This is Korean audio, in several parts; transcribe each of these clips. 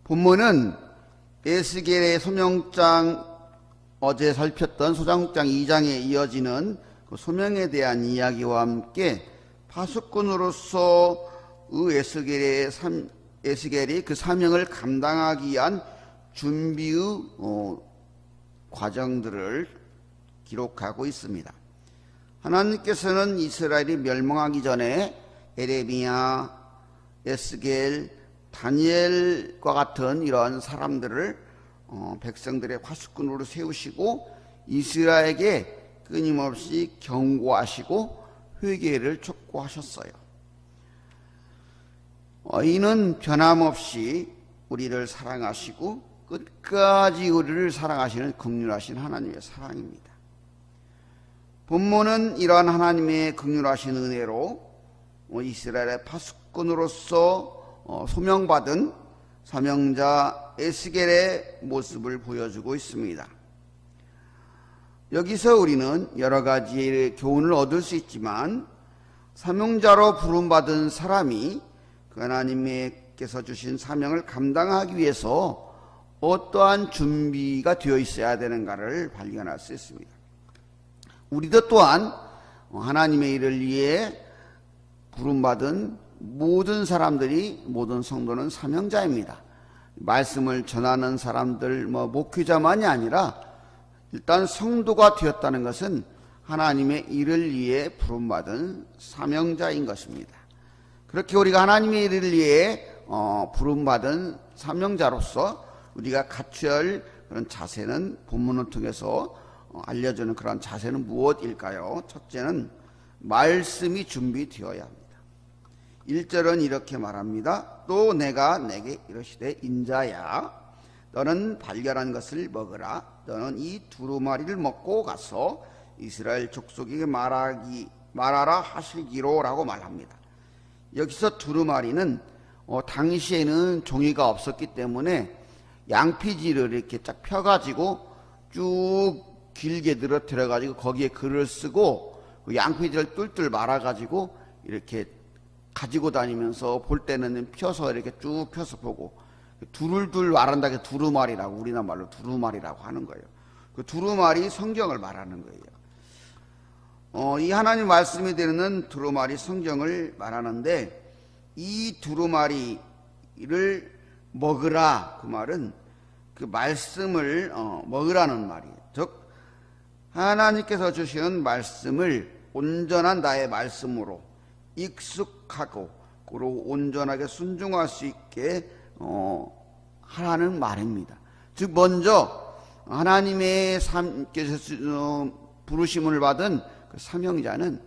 본문은 에스겔의 소명장, 어제 살폈던 소장장 2장에 이어지는 그 소명에 대한 이야기와 함께 파수꾼으로서 에스겔이 그 사명을 감당하기 위한 준비의 과정들을 기록하고 있습니다. 하나님께서는 이스라엘이 멸망하기 전에 에레미야, 에스겔, 다니엘과 같은 이러한 사람들을 백성들의 파수꾼으로 세우시고 이스라엘에게 끊임없이 경고하시고 회개를 촉구하셨어요. 이는 변함없이 우리를 사랑하시고 끝까지 우리를 사랑하시는 긍휼하신 하나님의 사랑입니다. 본문은 이러한 하나님의 긍휼하신 은혜로 이스라엘의 파수꾼으로서 소명받은 사명자 에스겔의 모습을 보여주고 있습니다. 여기서 우리는 여러 가지의 교훈을 얻을 수 있지만 사명자로 부름받은 사람이 그 하나님께서 주신 사명을 감당하기 위해서 어떠한 준비가 되어 있어야 되는가를 발견할 수 있습니다. 우리도 또한 하나님의 일을 위해 부름받은 모든 사람들이, 모든 성도는 사명자입니다. 말씀을 전하는 사람들, 목회자만이 아니라 일단 성도가 되었다는 것은 하나님의 일을 위해 부름받은 사명자인 것입니다. 그렇게 우리가 하나님의 일을 위해 부름받은 사명자로서 우리가 갖춰야 할 그런 자세는 본문을 통해서 알려주는 그런 자세는 무엇일까요? 첫째는 말씀이 준비되어야 합니다. 1절은 이렇게 말합니다. 또 내가 내게 이르시되 인자야 너는 발견한 것을 먹으라. 너는 이 두루마리를 먹고 가서 이스라엘 족속에게 말하라 하시기로 라고 말합니다. 여기서 두루마리는 당시에는 종이가 없었기 때문에 양피지를 이렇게 쫙 펴가지고 쭉 길게 늘어뜨려가지고 거기에 글을 쓰고 그 양피지를 뚫뚫 말아가지고 이렇게 가지고 다니면서 볼 때는 펴서 이렇게 쭉 펴서 보고 둘둘 말한다 게 두루마리라고 우리나라 말로 두루마리라고 하는 거예요. 그 두루마리 성경을 말하는 거예요. 이 하나님 말씀이 되는 두루마리 성경을 말하는데 이 두루마리를 먹으라 그 말은 그 말씀을 먹으라는 말이에요. 즉 하나님께서 주시는 말씀을 온전한 나의 말씀으로 익숙하고 그리고 온전하게 순종할 수 있게 하라는 말입니다. 즉 먼저 하나님의 부르심을 받은 그 사명자는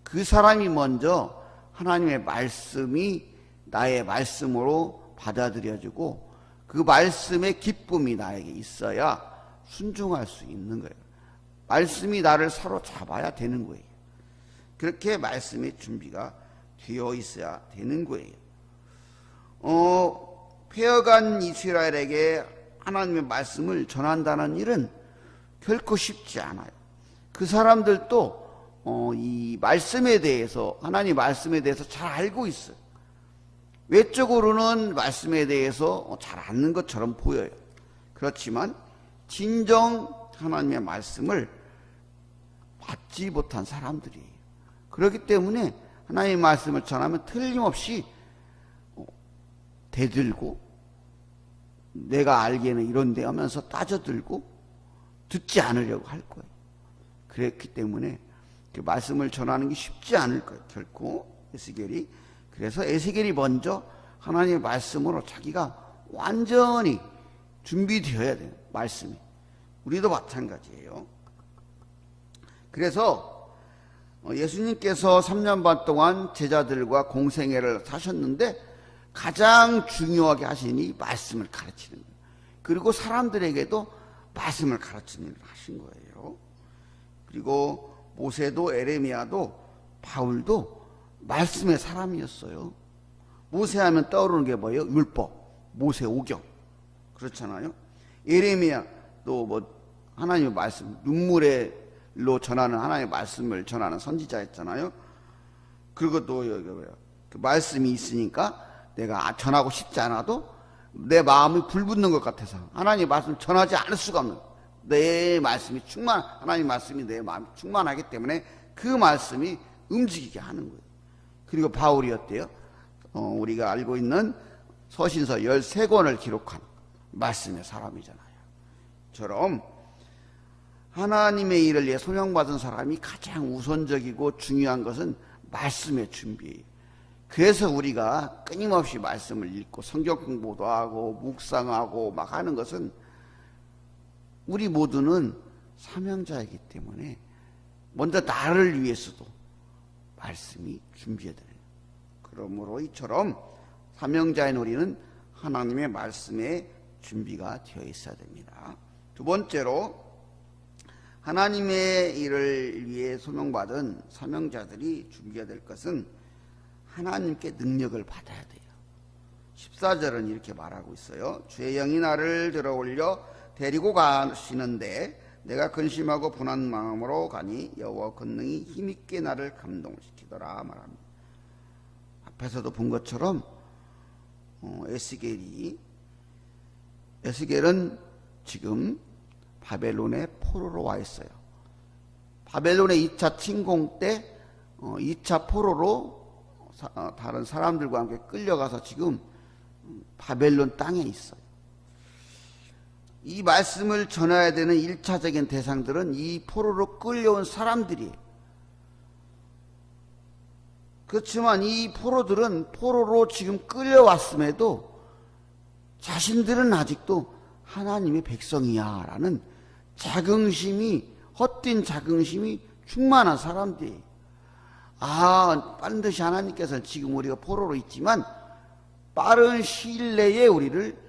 그 사람이 먼저 하나님의 말씀이 나의 말씀으로 받아들여지고 그 말씀의 기쁨이 나에게 있어야 순종할 수 있는 거예요. 말씀이 나를 사로잡아야 되는 거예요. 그렇게 말씀의 준비가 되어 있어야 되는 거예요. 폐허간 이스라엘에게 하나님의 말씀을 전한다는 일은 결코 쉽지 않아요. 그 사람들도 이 말씀에 대해서, 하나님 말씀에 대해서 잘 알고 있어요. 외적으로는 말씀에 대해서 잘 아는 것처럼 보여요. 그렇지만 진정 하나님의 말씀을 받지 못한 사람들이에요. 그렇기 때문에 하나님의 말씀을 전하면 틀림없이 대들고 내가 알기에는 이런데 하면서 따져들고 듣지 않으려고 할 거예요. 그렇기 때문에 그 말씀을 전하는 게 쉽지 않을 거예요. 결코 에스겔이. 그래서 에스겔이 먼저 하나님의 말씀으로 자기가 완전히 준비되어야 돼요. 말씀이. 우리도 마찬가지예요. 그래서 예수님께서 3년 반 동안 제자들과 공생애를 하셨는데 가장 중요하게 하시니 말씀을 가르치는 거예요. 그리고 사람들에게도 말씀을 가르치는 일을 하신 거예요. 그리고 모세도 에레미야도 바울도 말씀의 사람이었어요. 모세 하면 떠오르는 게 뭐예요? 율법, 모세 오경. 그렇잖아요. 에레미야도 하나님의 말씀, 눈물로 전하는 하나님의 말씀을 전하는 선지자였잖아요. 그리고 또 그 말씀이 있으니까 내가 전하고 싶지 않아도 내 마음이 불붙는 것 같아서 하나님 말씀 전하지 않을 수가 없는, 내 말씀이 하나님 말씀이 내 마음이 충만하기 때문에 그 말씀이 움직이게 하는 거예요. 그리고 바울이 어때요? 우리가 알고 있는 서신서 13권을 기록한 말씀의 사람이잖아요. 처럼 하나님의 일을 위해 소명받은 사람이 가장 우선적이고 중요한 것은 말씀의 준비예요. 그래서 우리가 끊임없이 말씀을 읽고 성경 공부도 하고 묵상하고 막 하는 것은 우리 모두는 사명자이기 때문에 먼저 나를 위해서도 말씀이 준비해야 되는 거예요. 그러므로 이처럼 사명자인 우리는 하나님의 말씀에 준비가 되어 있어야 됩니다. 두 번째로 하나님의 일을 위해 소명받은 사명자들이 준비해야 될 것은 하나님께 능력을 받아야 돼요. 14절은 이렇게 말하고 있어요. 주의 영이 나를 들어 올려 데리고 가시는데 내가 근심하고 분한 마음으로 가니 여호와 권능이 힘있게 나를 감동시키더라 말합니다. 앞에서도 본 것처럼 에스겔은 지금 바벨론의 포로로 와 있어요. 바벨론의 2차 침공 때 2차 포로로 다른 사람들과 함께 끌려가서 지금 바벨론 땅에 있어요. 이 말씀을 전해야 되는 1차적인 대상들은 이 포로로 끌려온 사람들이에요. 그렇지만 이 포로들은 포로로 지금 끌려왔음에도 자신들은 아직도 하나님의 백성이야 라는 자긍심이, 헛된 자긍심이 충만한 사람들이에요. 반드시 하나님께서는 지금 우리가 포로로 있지만 빠른 시일 내에 우리를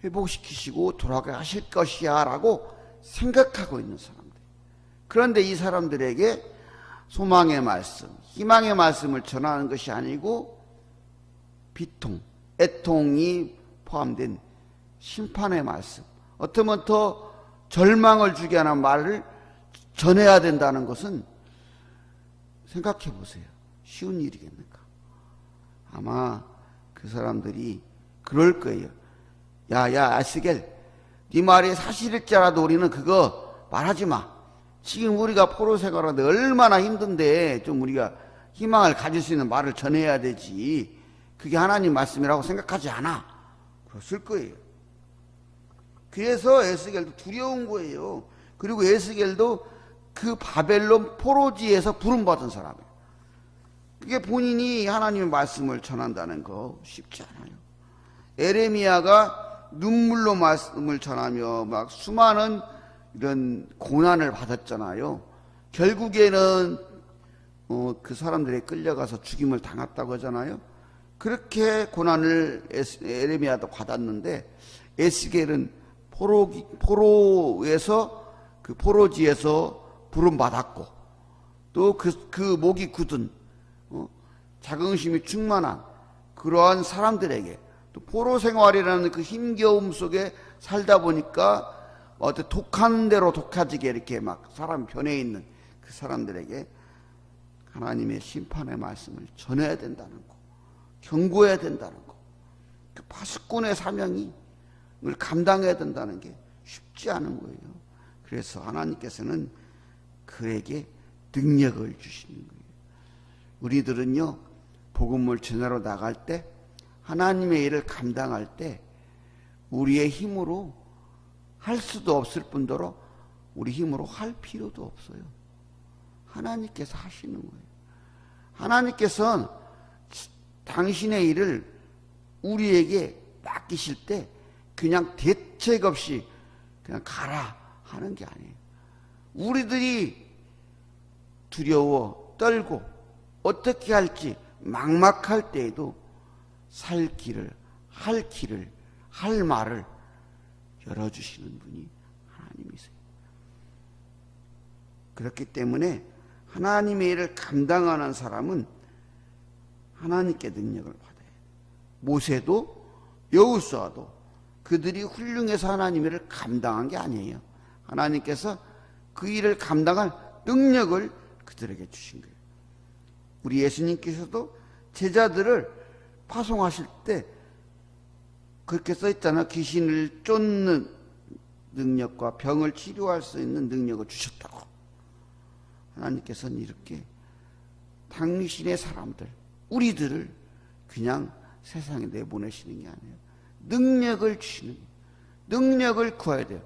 회복시키시고 돌아가게 하실 것이야 라고 생각하고 있는 사람들. 그런데 이 사람들에게 소망의 말씀, 희망의 말씀을 전하는 것이 아니고 비통, 애통이 포함된 심판의 말씀, 어쩌면 더 절망을 주게 하는 말을 전해야 된다는 것은 생각해 보세요. 쉬운 일이겠는가? 아마 그 사람들이 그럴 거예요. 야, 에스겔, 네 말이 사실일지라도 우리는 그거 말하지 마. 지금 우리가 포로 생활하는데 얼마나 힘든데 좀 우리가 희망을 가질 수 있는 말을 전해야 되지. 그게 하나님 말씀이라고 생각하지 않아. 그랬을 거예요. 그래서 에스겔도 두려운 거예요. 그리고 에스겔도 그 바벨론 포로지에서 부름받은 사람이에요. 그게 본인이 하나님의 말씀을 전한다는 거 쉽지 않아요. 에레미야가 눈물로 말씀을 전하며 막 수많은 이런 고난을 받았잖아요. 결국에는 그 사람들에 끌려가서 죽임을 당했다고 하잖아요. 그렇게 고난을 에레미야도 받았는데 에스겔은 포로에서 그 포로지에서 부름받았고 또 그 목이 굳은 자긍심이 충만한 그러한 사람들에게 또 포로 생활이라는 그 힘겨움 속에 살다 보니까 독한 대로 독해지게 이렇게 막 사람 변해 있는 그 사람들에게 하나님의 심판의 말씀을 전해야 된다는 거, 경고해야 된다는 거, 그 파수꾼의 사명을 감당해야 된다는 게 쉽지 않은 거예요. 그래서 하나님께서는 그에게 능력을 주시는 거예요. 우리들은요, 복음을 전하러 나갈 때, 하나님의 일을 감당할 때 우리의 힘으로 할 수도 없을 뿐더러 우리 힘으로 할 필요도 없어요. 하나님께서 하시는 거예요. 하나님께서는 당신의 일을 우리에게 맡기실 때 그냥 대책 없이 그냥 가라 하는 게 아니에요. 우리들이 두려워 떨고 어떻게 할지 막막할 때에도 살 길을, 할 길을, 할 말을 열어주시는 분이 하나님이세요. 그렇기 때문에 하나님의 일을 감당하는 사람은 하나님께 능력을 받아야 돼요. 모세도 여호수아도 그들이 훌륭해서 하나님의 일을 감당한 게 아니에요. 하나님께서 그 일을 감당할 능력을 그들에게 주신 거예요. 우리 예수님께서도 제자들을 파송하실 때 그렇게 써있잖아. 귀신을 쫓는 능력과 병을 치료할 수 있는 능력을 주셨다고. 하나님께서는 이렇게 당신의 사람들, 우리들을 그냥 세상에 내보내시는 게 아니에요. 능력을 주시는 거예요. 능력을 구해야 돼요.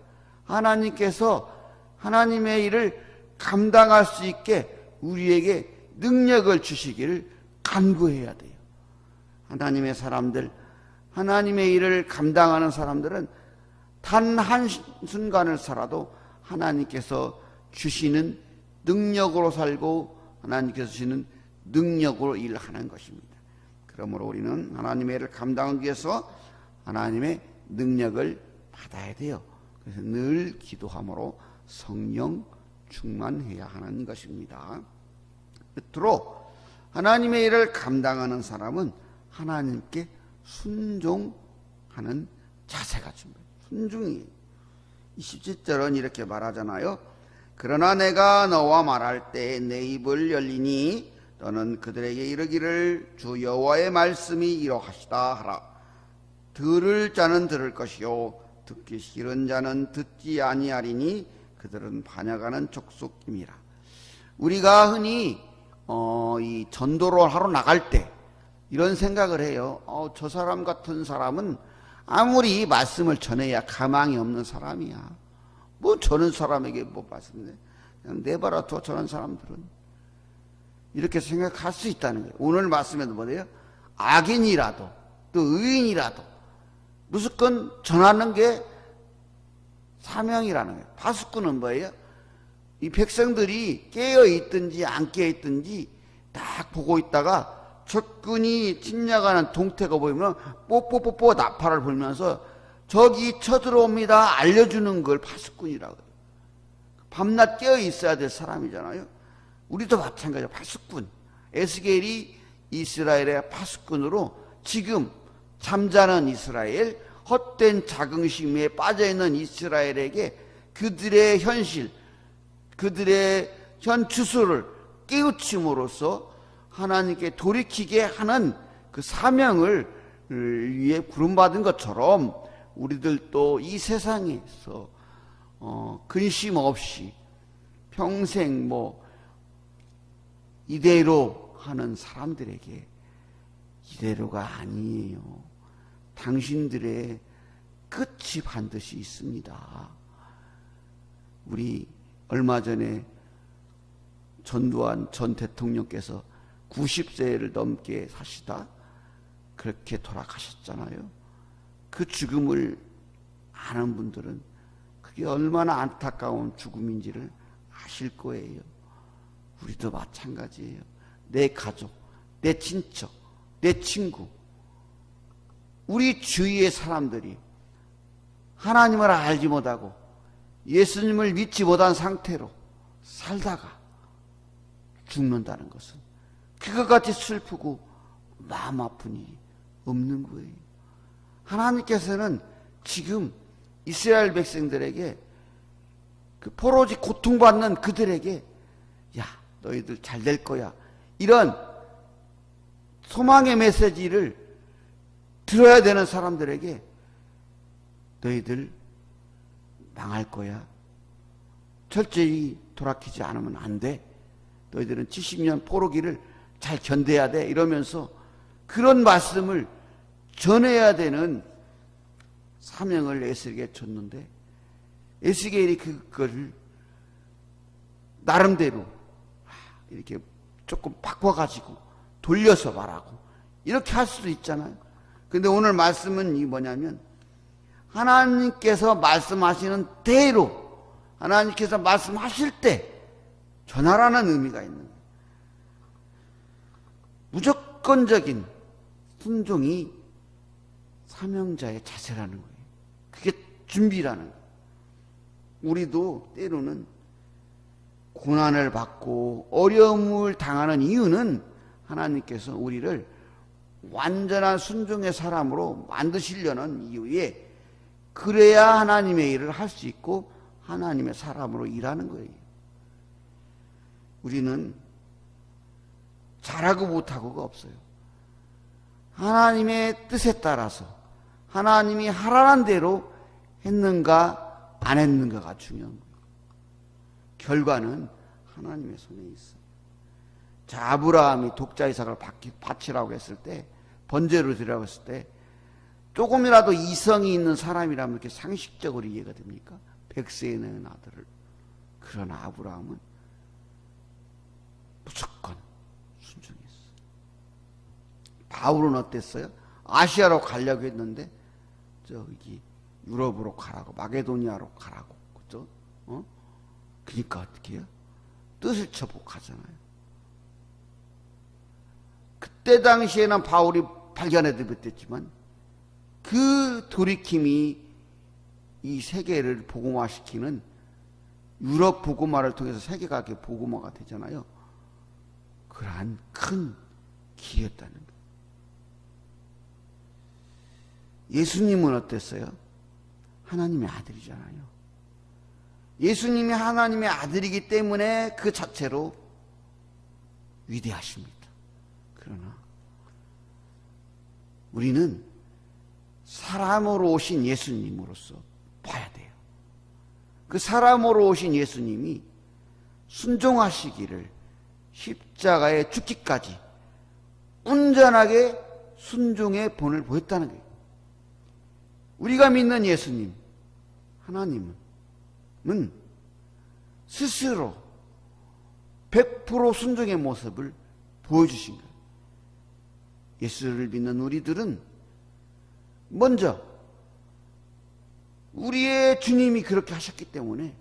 하나님께서 하나님의 일을 감당할 수 있게 우리에게 능력을 주시기를 간구해야 돼요. 하나님의 사람들, 하나님의 일을 감당하는 사람들은 단 한순간을 살아도 하나님께서 주시는 능력으로 살고 하나님께서 주시는 능력으로 일하는 것입니다. 그러므로 우리는 하나님의 일을 감당하기 위해서 하나님의 능력을 받아야 돼요. 그래서 늘 기도함으로 성령 충만해야 하는 것입니다. 끝으로 하나님의 일을 감당하는 사람은 하나님께 순종하는 자세가 중요해요. 순종이에요. 27절은 이렇게 말하잖아요. 그러나 내가 너와 말할 때 내 입을 열리니 너는 그들에게 이르기를 주 여호와의 말씀이 이러하시다 하라. 들을 자는 들을 것이요 듣기 싫은 자는 듣지 아니하리니 그들은 반역하는 족속임이라. 우리가 흔히 이 전도를 하러 나갈 때 이런 생각을 해요. 저 사람 같은 사람은 아무리 말씀을 전해야 가망이 없는 사람이야. 뭐 저런 사람에게 뭐 말씀해. 그냥 내버려 둬 저런 사람들은. 이렇게 생각할 수 있다는 거예요. 오늘 말씀에도 뭐래요? 악인이라도 또 의인이라도 무조건 전하는 게 사명이라는 거예요. 파수꾼은 뭐예요? 이 백성들이 깨어 있든지 안 깨어 있든지 딱 보고 있다가 적군이 침략하는 동태가 보이면 뽀뽀뽀뽀 나팔을 불면서 적이 쳐들어옵니다 알려주는 걸 파수꾼이라고 해요. 밤낮 깨어 있어야 될 사람이잖아요. 우리도 마찬가지예요. 파수꾼. 에스겔이 이스라엘의 파수꾼으로 지금 잠자는 이스라엘, 헛된 자긍심에 빠져있는 이스라엘에게 그들의 현실, 그들의 현 주소를 깨우침으로써 하나님께 돌이키게 하는 그 사명을 위해 부름받은 것처럼 우리들도 이 세상에서 근심 없이 평생 이대로 하는 사람들에게 이대로가 아니에요. 당신들의 끝이 반드시 있습니다. 우리 얼마 전에 전두환 전 대통령께서 90세를 넘게 사시다 그렇게 돌아가셨잖아요. 그 죽음을 아는 분들은 그게 얼마나 안타까운 죽음인지를 아실 거예요. 우리도 마찬가지예요. 내 가족, 내 친척, 내 친구, 우리 주위의 사람들이 하나님을 알지 못하고 예수님을 믿지 못한 상태로 살다가 죽는다는 것은 그것같이 슬프고 마음 아픈 일이 없는 거예요. 하나님께서는 지금 이스라엘 백성들에게 그 포로지 고통받는 그들에게 야 너희들 잘 될 거야 이런 소망의 메시지를 들어야 되는 사람들에게 너희들 망할 거야. 철저히 돌아키지 않으면 안 돼. 너희들은 70년 포로기를 잘 견뎌야 돼. 이러면서 그런 말씀을 전해야 되는 사명을 에스겔에게 줬는데 에스겔이 그걸 나름대로 이렇게 조금 바꿔가지고 돌려서 말하고 이렇게 할 수도 있잖아요. 근데 오늘 말씀은 이 뭐냐면 하나님께서 말씀하시는 대로 하나님께서 말씀하실 때 전하라는 의미가 있는 거예요. 무조건적인 순종이 사명자의 자세라는 거예요. 그게 준비라는 거예요. 우리도 때로는 고난을 받고 어려움을 당하는 이유는 하나님께서 우리를 완전한 순종의 사람으로 만드시려는 이유에 그래야 하나님의 일을 할 수 있고 하나님의 사람으로 일하는 거예요. 우리는 잘하고 못하고가 없어요. 하나님의 뜻에 따라서 하나님이 하라는 대로 했는가 안 했는가가 중요한 거예요. 결과는 하나님의 손에 있어요. 자, 아브라함이 독자 이삭을 바치라고 했을 때, 번제로 드리라고 했을 때 조금이라도 이성이 있는 사람이라면 이렇게 상식적으로 이해가 됩니까? 100세에 낳은 아들을. 그러나 아브라함은 무조건 순종했어요. 바울은 어땠어요? 아시아로 가려고 했는데 저기 유럽으로 가라고, 마게도니아로 가라고, 그죠? 그러니까 어떻게 해요? 뜻을 쳐보고 가잖아요. 그때 당시에는 바울이 발견해드렸지만 그 돌이킴이 이 세계를 복음화시키는, 유럽 복음화를 통해서 세계가 복음화가 되잖아요. 그러한 큰 기회였다는 거예요. 예수님은 어땠어요? 하나님의 아들이잖아요. 예수님이 하나님의 아들이기 때문에 그 자체로 위대하십니다. 그러나 우리는 사람으로 오신 예수님으로서 봐야 돼요. 그 사람으로 오신 예수님이 순종하시기를, 십자가에 죽기까지 온전하게 순종의 본을 보였다는 거예요. 우리가 믿는 예수님, 하나님은 스스로 100% 순종의 모습을 보여주신 거예요. 예수를 믿는 우리들은 먼저 우리의 주님이 그렇게 하셨기 때문에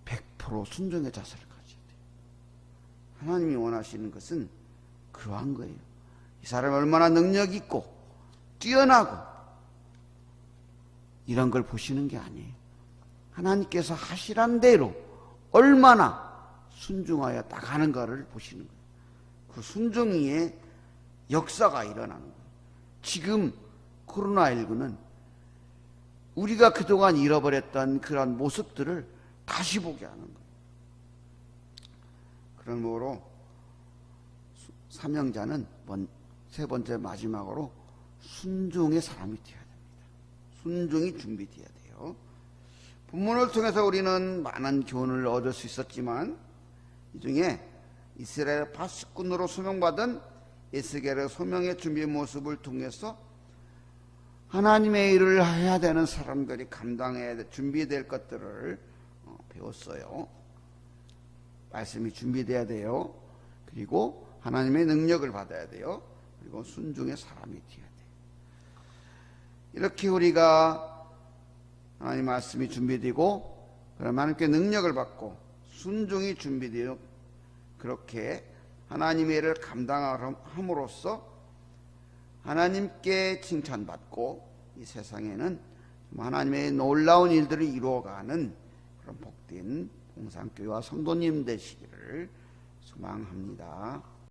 100% 순종의 자세를 가져야 돼요. 하나님이 원하시는 것은 그러한 거예요. 이 사람이 얼마나 능력 있고 뛰어나고 이런 걸 보시는 게 아니에요. 하나님께서 하시란 대로 얼마나 순종하여 나가는가를 보시는 거예요. 그 순종의 역사가 일어나는 거예요. 지금 코로나19는 우리가 그동안 잃어버렸던 그런 모습들을 다시 보게 하는 거예요. 그러므로 사명자는 세 번째 마지막으로 순종의 사람이 되어야 됩니다. 순종이 준비되어야 돼요. 본문을 통해서 우리는 많은 교훈을 얻을 수 있었지만 이 중에 이스라엘 파수꾼으로 소명받은 에스겔의 소명의 준비 모습을 통해서 하나님의 일을 해야 되는 사람들이 감당해야 준비될 것들을 배웠어요. 말씀이 준비돼야 돼요. 그리고 하나님의 능력을 받아야 돼요. 그리고 순종의 사람이 되어야 돼요. 이렇게 우리가 하나님 말씀이 준비되고 그럼 하나님께 능력을 받고 순종이 준비되어 그렇게 하나님의 일을 감당함으로써 하나님께 칭찬받고 이 세상에는 하나님의 놀라운 일들을 이루어가는 그런 복된 봉상교회와 성도님 되시기를 소망합니다.